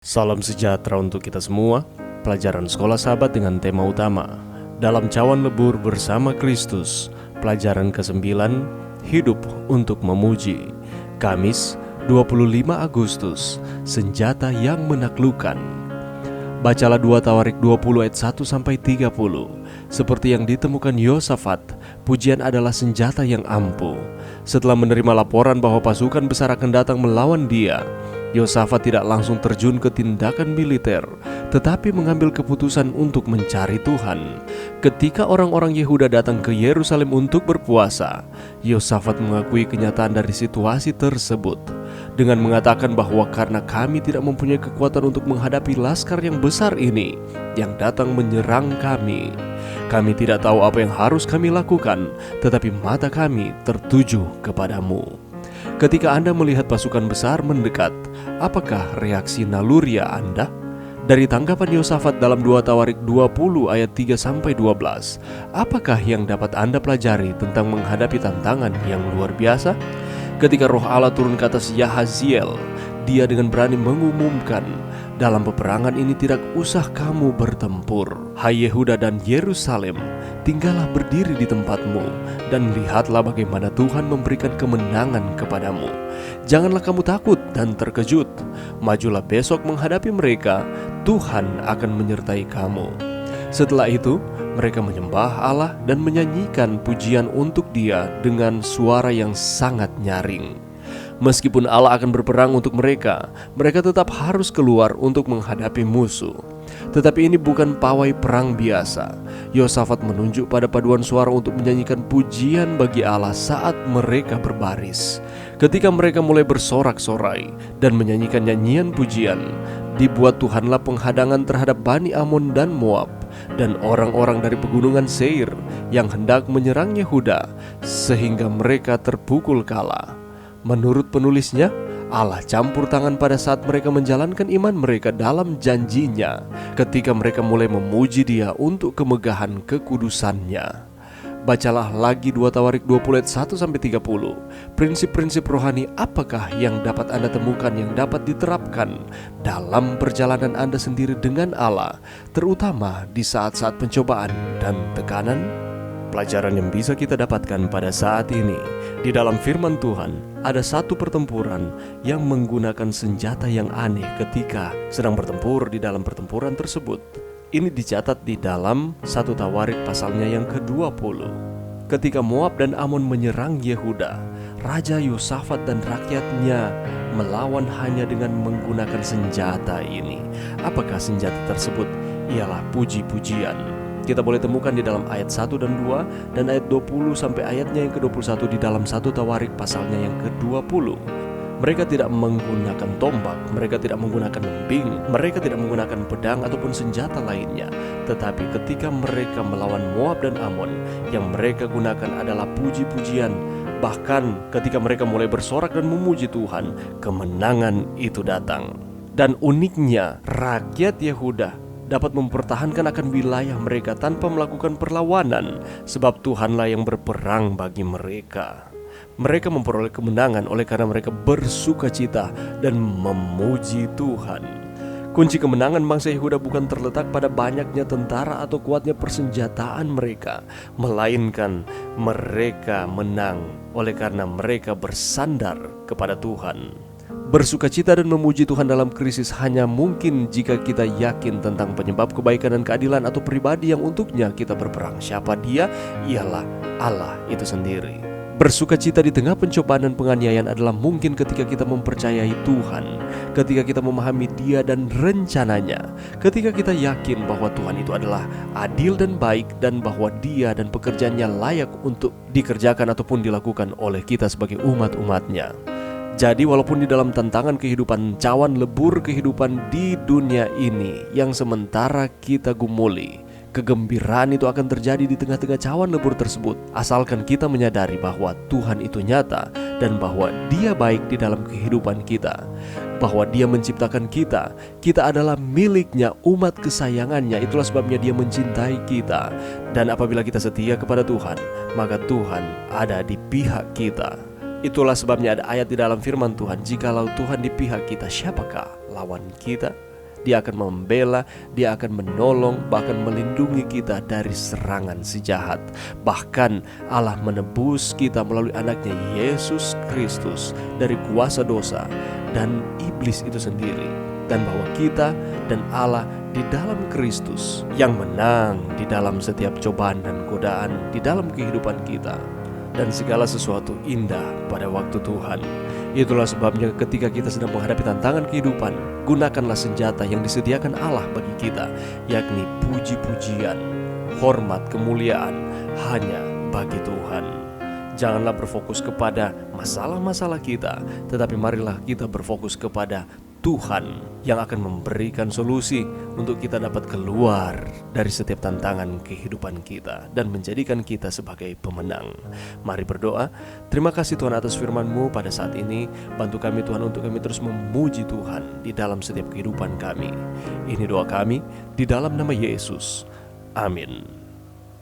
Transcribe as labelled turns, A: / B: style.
A: Salam sejahtera untuk kita semua. Pelajaran Sekolah Sahabat dengan tema utama Dalam Cawan Lebur Bersama Kristus. Pelajaran ke-9, Hidup untuk Memuji. Kamis, 25 Agustus, Senjata yang Menaklukkan. Bacalah 2 Tawarik 20 ayat 1-30. Seperti yang ditemukan Yosafat, pujian adalah senjata yang ampuh. Setelah menerima laporan bahwa pasukan besar akan datang melawan dia, Yosafat tidak langsung terjun ke tindakan militer, tetapi mengambil keputusan untuk mencari Tuhan. Ketika orang-orang Yehuda datang ke Yerusalem untuk berpuasa, Yosafat mengakui kenyataan dari situasi tersebut dengan mengatakan bahwa karena kami tidak mempunyai kekuatan untuk menghadapi laskar yang besar ini yang datang menyerang kami tidak tahu apa yang harus kami lakukan, tetapi mata kami tertuju kepadamu. Ketika Anda melihat pasukan besar mendekat, apakah reaksi naluri Anda? Dari tanggapan Yosafat dalam 2 Tawarik 20 ayat 3-12, apakah yang dapat Anda pelajari tentang menghadapi tantangan yang luar biasa? Ketika Roh Allah turun ke atas Yahaziel, dia dengan berani mengumumkan, dalam peperangan ini tidak usah kamu bertempur. Hai Yehuda dan Yerusalem, tinggallah berdiri di tempatmu dan lihatlah bagaimana Tuhan memberikan kemenangan kepadamu. Janganlah kamu takut dan terkejut. Majulah besok menghadapi mereka, Tuhan akan menyertai kamu. Setelah itu, mereka menyembah Allah dan menyanyikan pujian untuk Dia dengan suara yang sangat nyaring. Meskipun Allah akan berperang untuk mereka tetap harus keluar untuk menghadapi musuh. Tetapi ini bukan pawai perang biasa. Yosafat menunjuk pada paduan suara untuk menyanyikan pujian bagi Allah saat mereka berbaris. Ketika mereka mulai bersorak-sorai dan menyanyikan nyanyian pujian, dibuat Tuhanlah penghadangan terhadap Bani Amon dan Moab dan orang-orang dari pegunungan Seir yang hendak menyerang Yehuda, sehingga mereka terpukul kalah. Menurut penulisnya, Allah campur tangan pada saat mereka menjalankan iman mereka dalam janjinya, ketika mereka mulai memuji Dia untuk kemegahan kekudusannya. Bacalah lagi 2 Tawarik 20 ayat 1-30. Prinsip-prinsip rohani apakah yang dapat Anda temukan yang dapat diterapkan dalam perjalanan Anda sendiri dengan Allah, terutama di saat-saat pencobaan dan tekanan? Pelajaran yang bisa kita dapatkan pada saat ini, di dalam firman Tuhan, ada satu pertempuran yang menggunakan senjata yang aneh ketika sedang bertempur di dalam pertempuran tersebut. Ini dicatat di dalam 1 Tawarik pasalnya yang ke-20. Ketika Moab dan Amon menyerang Yehuda, Raja Yosafat dan rakyatnya melawan hanya dengan menggunakan senjata ini. Apakah senjata tersebut? Ialah puji-pujian. Kita boleh temukan di dalam ayat 1 dan 2 dan ayat 20 sampai ayatnya yang ke-21 di dalam 1 Tawarik pasalnya yang ke-20. Mereka tidak menggunakan tombak, mereka tidak menggunakan lembing, mereka tidak menggunakan pedang ataupun senjata lainnya. Tetapi ketika mereka melawan Moab dan Amon, yang mereka gunakan adalah puji-pujian. Bahkan ketika mereka mulai bersorak dan memuji Tuhan, kemenangan itu datang. Dan uniknya, rakyat Yehuda dapat mempertahankan akan wilayah mereka tanpa melakukan perlawanan, sebab Tuhanlah yang berperang bagi mereka. Mereka memperoleh kemenangan oleh karena mereka bersukacita dan memuji Tuhan. Kunci kemenangan bangsa Yehuda bukan terletak pada banyaknya tentara atau kuatnya persenjataan mereka, melainkan mereka menang oleh karena mereka bersandar kepada Tuhan. Bersukacita dan memuji Tuhan dalam krisis hanya mungkin jika kita yakin tentang penyebab kebaikan dan keadilan atau pribadi yang untuknya kita berperang. Siapa Dia? Ialah Allah itu sendiri. Bersukacita di tengah pencobaan dan penganiayaan adalah mungkin ketika kita mempercayai Tuhan, ketika kita memahami Dia dan rencananya, ketika kita yakin bahwa Tuhan itu adalah adil dan baik dan bahwa Dia dan pekerjaannya layak untuk dikerjakan ataupun dilakukan oleh kita sebagai umat-umatnya. Jadi walaupun di dalam tantangan kehidupan, cawan lebur kehidupan di dunia ini yang sementara kita gumuli, kegembiraan itu akan terjadi di tengah-tengah cawan lebur tersebut, asalkan kita menyadari bahwa Tuhan itu nyata dan bahwa Dia baik di dalam kehidupan kita, bahwa Dia menciptakan kita adalah miliknya, umat kesayangannya. Itulah sebabnya Dia mencintai kita, dan apabila kita setia kepada Tuhan, maka Tuhan ada di pihak kita. Itulah sebabnya ada ayat di dalam firman Tuhan, jikalau Tuhan di pihak kita, siapakah lawan kita? Dia akan membela, Dia akan menolong, bahkan melindungi kita dari serangan si jahat. Bahkan Allah menebus kita melalui anaknya Yesus Kristus dari kuasa dosa dan iblis itu sendiri. Dan bahwa kita dan Allah di dalam Kristus yang menang di dalam setiap cobaan dan godaan di dalam kehidupan kita. Dan segala sesuatu indah pada waktu Tuhan. Itulah sebabnya ketika kita sedang menghadapi tantangan kehidupan, gunakanlah senjata yang disediakan Allah bagi kita, yakni puji-pujian, hormat, kemuliaan hanya bagi Tuhan. Janganlah berfokus kepada masalah-masalah kita, tetapi marilah kita berfokus kepada Tuhan yang akan memberikan solusi untuk kita dapat keluar dari setiap tantangan kehidupan kita dan menjadikan kita sebagai pemenang. Mari berdoa. Terima kasih Tuhan atas firman-Mu pada saat ini. Bantu kami Tuhan untuk kami terus memuji Tuhan di dalam setiap kehidupan kami. Ini doa kami di dalam nama Yesus. Amin.